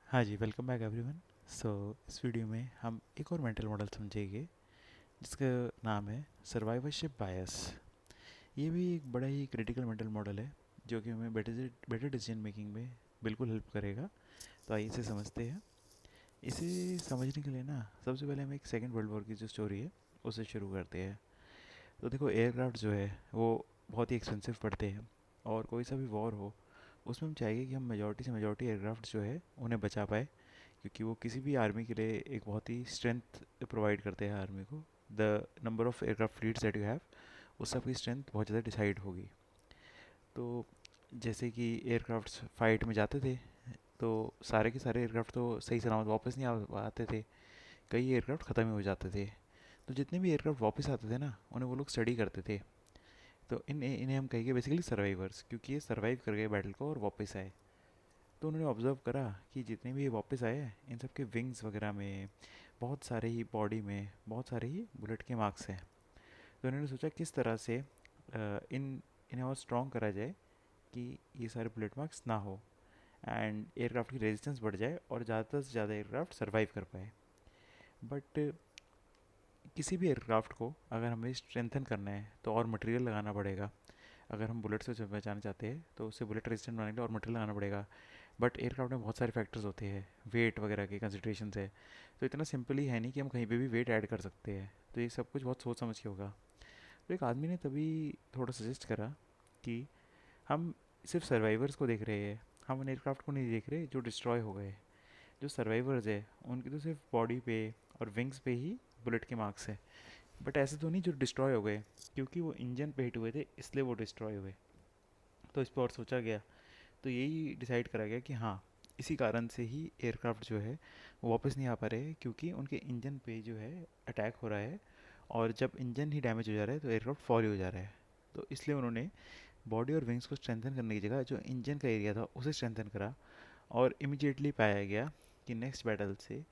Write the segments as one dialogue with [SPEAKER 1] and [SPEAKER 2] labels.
[SPEAKER 1] हाँ जी, welcome back everyone. सो इस video में हम एक और मेंटल मॉडल समझेंगे जिसका नाम है सर्वाइवरशिप बायस। ये भी एक बड़ा ही क्रिटिकल मेंटल मॉडल है जो कि हमें बेटर बेटर डिसीजन मेकिंग में बिल्कुल हेल्प करेगा। तो आइए इसे समझते हैं। इसे समझने के लिए ना सबसे पहले हम एक सेकेंड वर्ल्ड वॉर की जो स्टोरी है उससे शुरू करते हैं। तो देखो, एयरक्राफ्ट जो है वो बहुत ही एक्सपेंसिव पड़ते हैं, और कोई सा भी वॉर हो उसमें हम चाहिए कि हम मेजॉरिटी से मेजॉरिटी एयरक्राफ्ट जो है उन्हें बचा पाए, क्योंकि वो किसी भी आर्मी के लिए एक बहुत ही स्ट्रेंथ प्रोवाइड करते हैं आर्मी को। The number of aircraft fleets that you have, उससे आपकी स्ट्रेंथ बहुत ज़्यादा डिसाइड होगी। तो जैसे कि एयरक्राफ्ट फाइट में जाते थे, तो सारे के सारे एयरक्राफ्ट तो सही सलामत वापस नहीं आ आते थे। कई एयरक्राफ्ट ख़त्म ही हो जाते थे। तो जितने भी एयरक्राफ्ट वापस आते थे ना, उन्हें वो लोग स्टडी करते थे। तो इन्हें हम कहेंगे बेसिकली सर्वाइवर्स, क्योंकि ये सर्वाइव कर गए बैटल को और वापस आए। तो उन्होंने ऑब्जर्व करा कि जितने भी ये वापस आए हैं इन सब के विंग्स वगैरह में, बहुत सारे ही बॉडी में बहुत सारे ही बुलेट के मार्क्स हैं। तो उन्होंने सोचा किस तरह से इन्हें और स्ट्रॉन्ग करा जाए कि ये सारे बुलेट मार्क्स ना हो, एंड एयरक्राफ्ट की रेजिस्टेंस बढ़ जाए और ज़्यादा से ज़्यादा एयरक्राफ्ट सर्वाइव कर पाए। बट किसी भी एयरक्राफ्ट को अगर हमें स्ट्रेंथन करना है तो और मटेरियल लगाना पड़ेगा। अगर हम बुलेट से बचाना चाहते हैं तो उससे बुलेट रेजिस्टेंट बनाने के लिए और मटेरियल लगाना पड़ेगा। बट एयरक्राफ्ट में बहुत सारे फैक्टर्स होते हैं, वेट वगैरह के कंसिड्रेशन है। तो इतना सिंपल ही है नहीं कि हम कहीं पे भी वेट ऐड कर सकते हैं। तो ये सब कुछ बहुत सोच समझ के होगा। तो एक आदमी ने तभी थोड़ा सजेस्ट करा कि हम सिर्फ सर्वाइवर्स को देख रहे हैं, हम उन एयरक्राफ्ट को नहीं देख रहे जो डिस्ट्रॉय हो गए। जो सर्वाइवर्स है उनकी तो सिर्फ बॉडी पे और विंग्स पे ही बुलेट के मार्क्स है। बट ऐसे तो नहीं जो डिस्ट्रॉय हो गए, क्योंकि वो इंजन पे हिट हुए थे इसलिए वो डिस्ट्रॉय हुए। तो इस पर और सोचा गया। तो यही डिसाइड करा गया कि हाँ, इसी कारण से ही एयरक्राफ्ट जो है वो वापस नहीं आ पा रहे हैं, क्योंकि उनके इंजन पे जो है अटैक हो रहा है। और जब इंजन ही डैमेज हो जा रहा है तो एयरक्राफ्ट फॉल ही हो जा रहा है। तो इसलिए उन्होंने बॉडी और विंग्स को स्ट्रेंथन करने की जगह जो इंजन का एरिया था उसे स्ट्रेंथन करा। और इमिजिएटली पाया गया कि नेक्स्ट बैटल से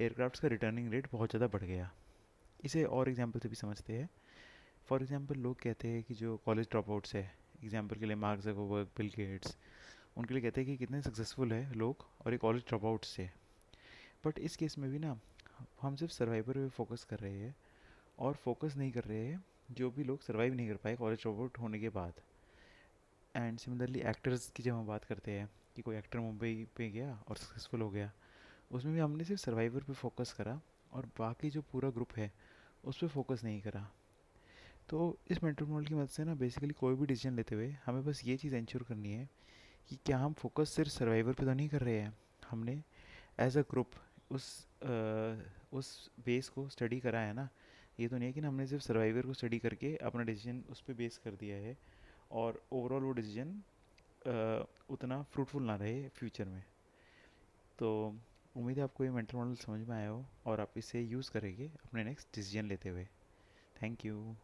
[SPEAKER 1] एयरक्राफ्ट का रिटर्निंग रेट बहुत ज़्यादा बढ़ गया। इसे और एग्जाम्पल से भी समझते हैं। फॉर एग्जाम्पल, लोग कहते हैं कि जो कॉलेज ड्रॉप आउट्स है, एग्जाम्पल के लिए मार्क ज़करबर्ग, बिल गेट्स, उनके लिए कहते हैं कि कितने सक्सेसफुल है लोग और ये कॉलेज ड्रॉप आउट से। बट इस केस में भी ना हम सिर्फ सर्वाइवर पे फोकस कर रहे हैं और फोकस नहीं कर रहे हैं जो भी लोग सर्वाइव नहीं कर पाए कॉलेज ड्रॉप आउट होने के बाद। एंड सिमिलरली एक्टर्स की जब हम बात करते हैं कि कोई एक्टर मुंबई पे गया और सक्सेसफुल हो गया, उसमें भी हमने सिर्फ सर्वाइवर पे फोकस करा और बाकी जो पूरा ग्रुप है उस पर फोकस नहीं करा। तो इस मेंटल मॉडल की मदद से ना बेसिकली कोई भी डिसीजन लेते हुए हमें बस ये चीज़ इंश्योर करनी है कि क्या हम फोकस सिर्फ सर्वाइवर पे तो नहीं कर रहे हैं। हमने एज अ ग्रुप उस उस बेस को स्टडी करा है ना। ये तो नहीं है कि ना हमने सिर्फ सर्वाइवर को स्टडी करके अपना डिसीजन उस पर बेस कर दिया है और ओवरऑल वो डिसीजन उतना फ्रूटफुल ना रहे फ्यूचर में। तो उम्मीद है आपको ये मेंटल मॉडल समझ में आया हो और आप इसे यूज़ करेंगे अपने नेक्स्ट डिसीजन लेते हुए। Thank you.